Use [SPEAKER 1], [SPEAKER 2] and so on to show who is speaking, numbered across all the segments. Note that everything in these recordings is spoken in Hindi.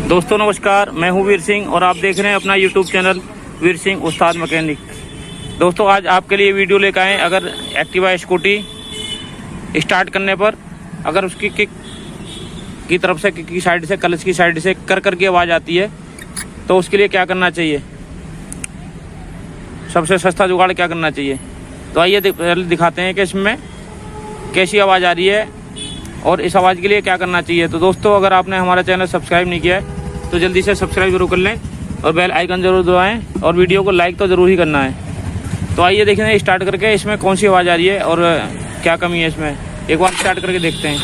[SPEAKER 1] दोस्तों नमस्कार, मैं हूं वीर सिंह और आप देख रहे हैं अपना यूट्यूब चैनल वीर सिंह उस्ताद मैकेनिक। दोस्तों आज आपके लिए वीडियो लेकर आए। अगर एक्टिवा स्कूटी स्टार्ट करने पर अगर उसकी किक की तरफ से, किक की साइड से, क्लच की साइड से कर की आवाज़ आती है तो उसके लिए क्या करना चाहिए, सबसे सस्ता जुगाड़ क्या करना चाहिए। तो आइए पहले दिखाते हैं कि इसमें कैसी आवाज़ आ रही है और इस आवाज़ के लिए क्या करना चाहिए। तो दोस्तों अगर आपने हमारा चैनल सब्सक्राइब नहीं किया है तो जल्दी से सब्सक्राइब जरूर कर लें और बेल आइकन जरूर दबाएं और वीडियो को लाइक तो ज़रूर ही करना है। तो आइए देखें स्टार्ट करके इसमें कौन सी आवाज़ आ रही है और क्या कमी है इसमें। एक बार स्टार्ट करके देखते हैं।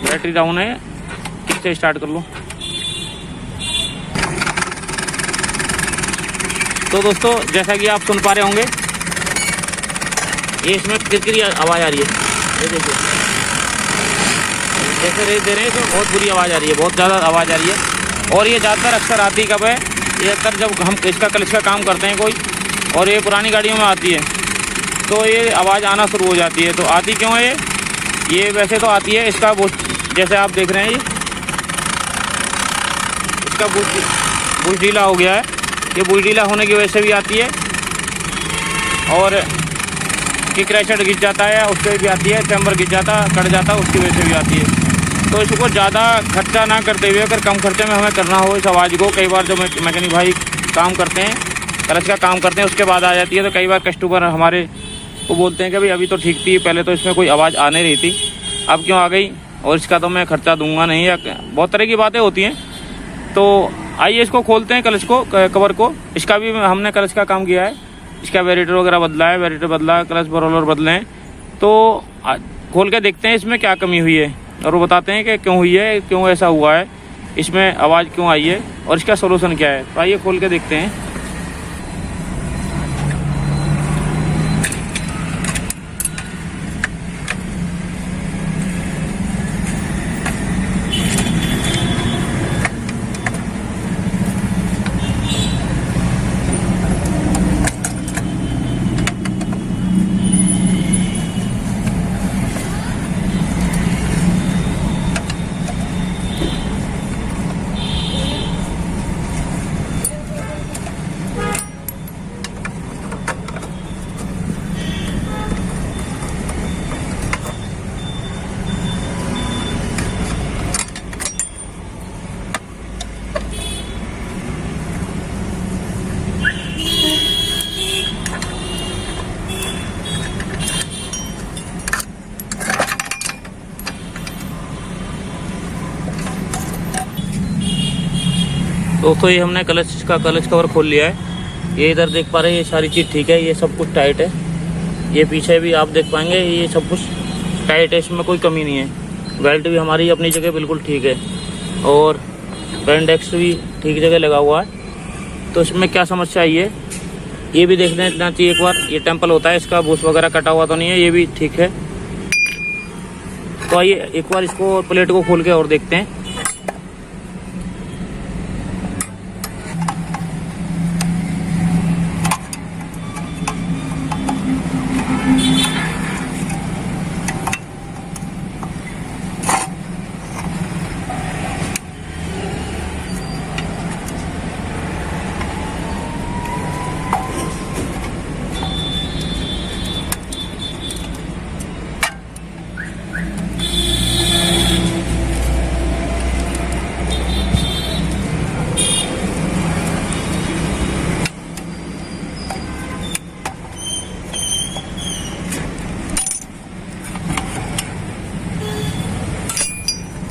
[SPEAKER 1] बैटरी डाउन है, किससे स्टार्ट कर लो। तो दोस्तों जैसा कि आप सुन पा रहे होंगे ये इसमें किरकिरी आवाज़ आ रही है। ये देखिए जैसे रेस दे रहे हैं इसमें बहुत बुरी आवाज़ आ रही है, बहुत ज़्यादा आवाज़ आ रही है। और ये ज़्यादातर अक्सर आती कब है, ये अक्सर जब हम इसका क्लच का काम करते हैं कोई और ये पुरानी गाड़ियों में आती है तो ये आवाज़ आना शुरू हो जाती है। तो आती क्यों है ये वैसे तो आती है, इसका जैसे आप देख रहे हैं इसका बुश ढीला हो गया है। ये बुश ढीला होने की वजह से भी आती है और किक रेशर गिर जाता है उससे भी आती है, चैम्बर गिर जाता कट जाता उसकी वजह से भी आती है। तो इसको ज़्यादा खर्चा ना करते हुए अगर कम खर्चे में हमें करना हो इस आवाज़ को, कई बार जो मैकेनिक भाई काम करते हैं, क्लच का काम करते हैं उसके बाद आ जाती है तो कई बार कस्टमर हमारे को बोलते हैं कि भाई अभी तो ठीक थी, पहले तो इसमें कोई आवाज़ आ नहीं रही थी, अब क्यों आ गई और इसका तो मैं खर्चा दूंगा नहीं, या बहुत तरह की बातें होती हैं। तो आइए इसको खोलते हैं, क्लच को, कवर को। इसका भी हमने क्लच का काम किया है, इसका वेरिएटर वगैरह बदला है, वेरिएटर बदला, क्लच रोलर बदले हैं। तो खोल के देखते हैं इसमें क्या कमी हुई है और वो बताते हैं कि क्यों हुई है, क्यों ऐसा हुआ है, इसमें आवाज़ क्यों आई है और इसका सोल्यूशन क्या है। तो आइए खोल के देखते हैं। दोस्तों ये हमने क्लच कवर खोल लिया है। ये इधर देख पा रहे हैं, ये सारी चीज़ ठीक है, ये सब कुछ टाइट है। ये पीछे भी आप देख पाएंगे ये सब कुछ टाइट है, इसमें कोई कमी नहीं है। बेल्ट भी हमारी अपनी जगह बिल्कुल ठीक है और बैंडेक्स भी ठीक जगह लगा हुआ है। तो इसमें क्या समस्या आई है ये भी देख लेना चाहिए एक बार। ये टेम्पल होता है, इसका बूस वगैरह कटा हुआ तो नहीं है, ये भी ठीक है। तो आइए एक बार इसको प्लेट को खोल के और देखते हैं।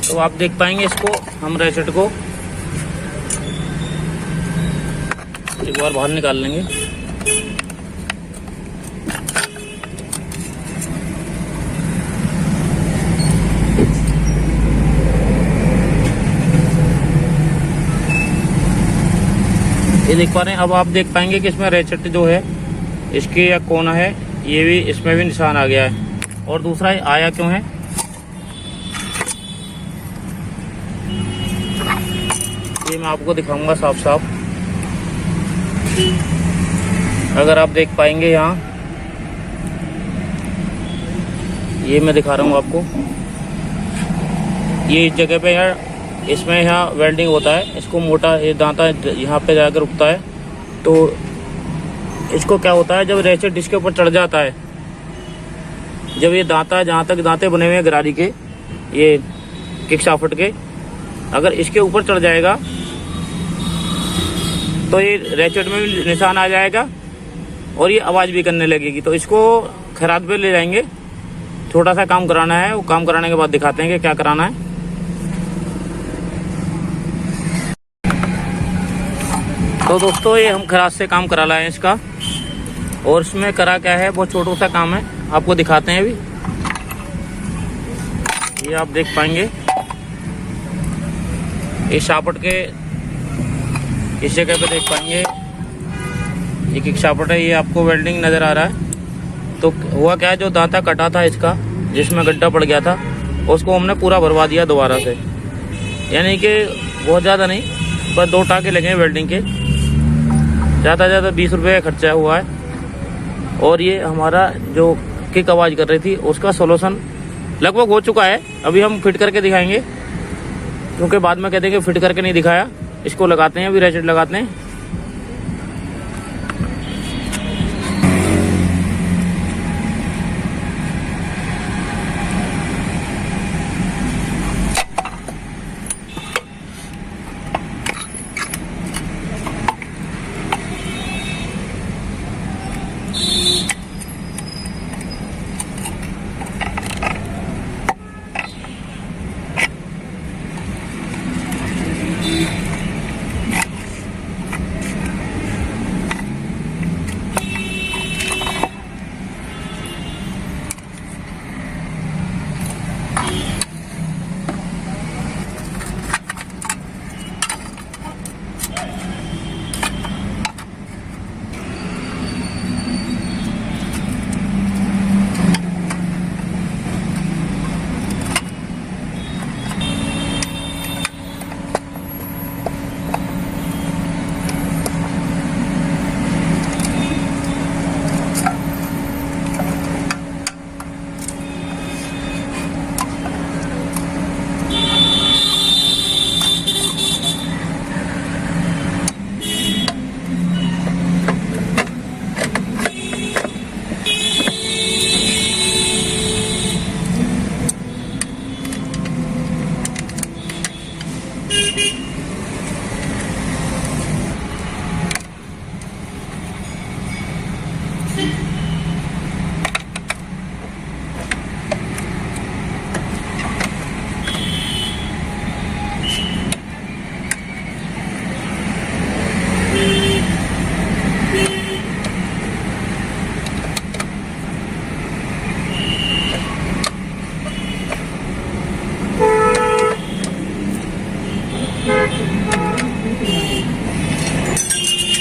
[SPEAKER 1] तो आप देख पाएंगे इसको, हम रेसेट को एक बार बाहर निकाल लेंगे। ये देख पा रहे हैं। अब आप देख पाएंगे कि इसमें रेसेट जो है इसके या कोना है, ये भी इसमें भी निशान आ गया है। और दूसरा आया क्यों है, ये मैं आपको दिखाऊंगा साफ साफ। अगर आप देख पाएंगे यहाँ, ये मैं दिखा रहा हूँ आपको, ये इस जगह पे है, इसमें यहाँ वेल्डिंग होता है। इसको मोटा ये दांता यहाँ पे जाकर रुकता है। तो इसको क्या होता है, जब रेचेट इसके ऊपर चढ़ जाता है, जब ये दांता जहाँ तक दांते बने हुए हैं गरारी के, ये किक शाफ्ट के, अगर इसके ऊपर चढ़ जाएगा तो ये रेचेट में भी निशान आ जाएगा और ये आवाज़ भी करने लगेगी। तो इसको खैरात पे ले जाएंगे, छोटा सा काम कराना है। वो काम कराने के बाद दिखाते हैं कि क्या कराना है। तो दोस्तों ये हम खैरात से काम करा लाए हैं इसका, और इसमें करा क्या है, बहुत छोटा सा काम है, आपको दिखाते हैं अभी। ये आप देख पाएंगे इस शाफ्ट के इस जगह पे देख पाएंगे, एक शाफ्ट है, ये आपको वेल्डिंग नज़र आ रहा है। तो हुआ क्या है, जो दांता कटा था इसका, जिसमें गड्ढा पड़ गया था, उसको हमने पूरा भरवा दिया दोबारा से। यानी कि बहुत ज़्यादा नहीं, बस 2 टाँके लगे हैं वेल्डिंग के, ज़्यादा से ज़्यादा 20 रुपये का खर्चा हुआ है। और ये हमारा जो किक आवाज़ कर रही थी उसका सोल्यूशन लगभग हो चुका है। अभी हम फिट करके दिखाएंगे, क्योंकि बाद में कहते हैं कि फिट करके नहीं दिखाया। इसको लगाते हैं, अभी रेचेट लगाते हैं।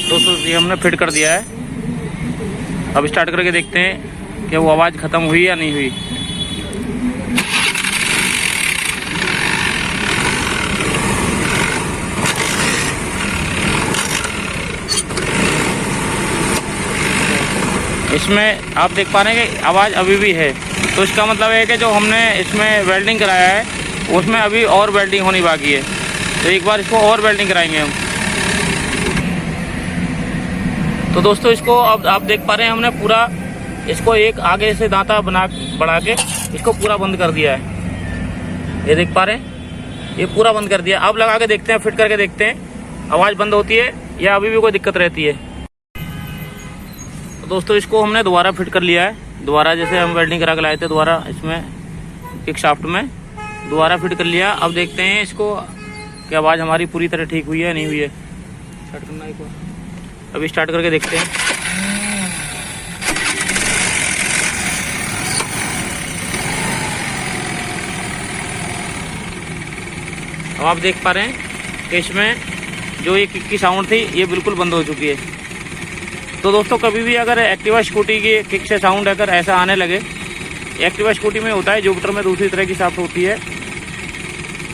[SPEAKER 1] दोस्तों ये हमने फिट कर दिया है। अब स्टार्ट करके देखते हैं कि वो आवाज़ ख़त्म हुई या नहीं हुई। इसमें आप देख पा रहे हैं कि आवाज़ अभी भी है। तो इसका मतलब है कि जो हमने इसमें वेल्डिंग कराया है उसमें अभी और वेल्डिंग होनी बाकी है। तो एक बार इसको और वेल्डिंग कराएंगे हम। तो दोस्तों इसको अब आप देख पा रहे हैं, हमने पूरा इसको एक आगे से दांता बढ़ा के इसको पूरा बंद कर दिया है। ये देख पा रहे हैं, ये पूरा बंद कर दिया। अब लगा के देखते हैं, फिट करके देखते हैं आवाज़ बंद होती है या अभी भी कोई दिक्कत रहती है। तो दोस्तों इसको हमने दोबारा फिट कर लिया है। दोबारा जैसे हम वेल्डिंग करा के लाए थे, दोबारा इसमें किक शाफ्ट में दोबारा फिट कर लिया। अब देखते हैं इसको कि आवाज़ हमारी पूरी तरह ठीक हुई है नहीं हुई है। स्टार्ट करना एक बार, अभी स्टार्ट करके देखते हैं। अब आप देख पा रहे हैं कि इसमें जो ये किक की साउंड थी ये बिल्कुल बंद हो चुकी है। तो दोस्तों कभी भी अगर एक्टिवा स्कूटी की किक से साउंड अगर ऐसा आने लगे, एक्टिवा स्कूटी में होता है, जुपिटर में दूसरी तरह की साउंड होती है।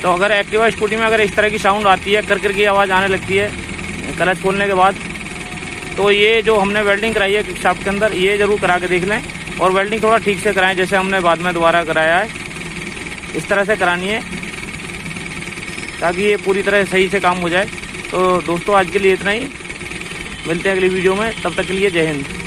[SPEAKER 1] तो अगर एक्टिवा स्कूटी में अगर इस तरह की साउंड आती है, कर की आवाज़ आने लगती है क्लच खोलने के बाद, तो ये जो हमने वेल्डिंग कराई है किक शाफ्ट के अंदर, ये ज़रूर करा के देख लें। और वेल्डिंग थोड़ा ठीक से कराएं, जैसे हमने बाद में दोबारा कराया है इस तरह से करानी है। ताकि ये पूरी तरह सही से काम हो जाए। तो दोस्तों आज के लिए इतना ही, मिलते हैं अगली वीडियो में, तब तक के लिए जय हिंद।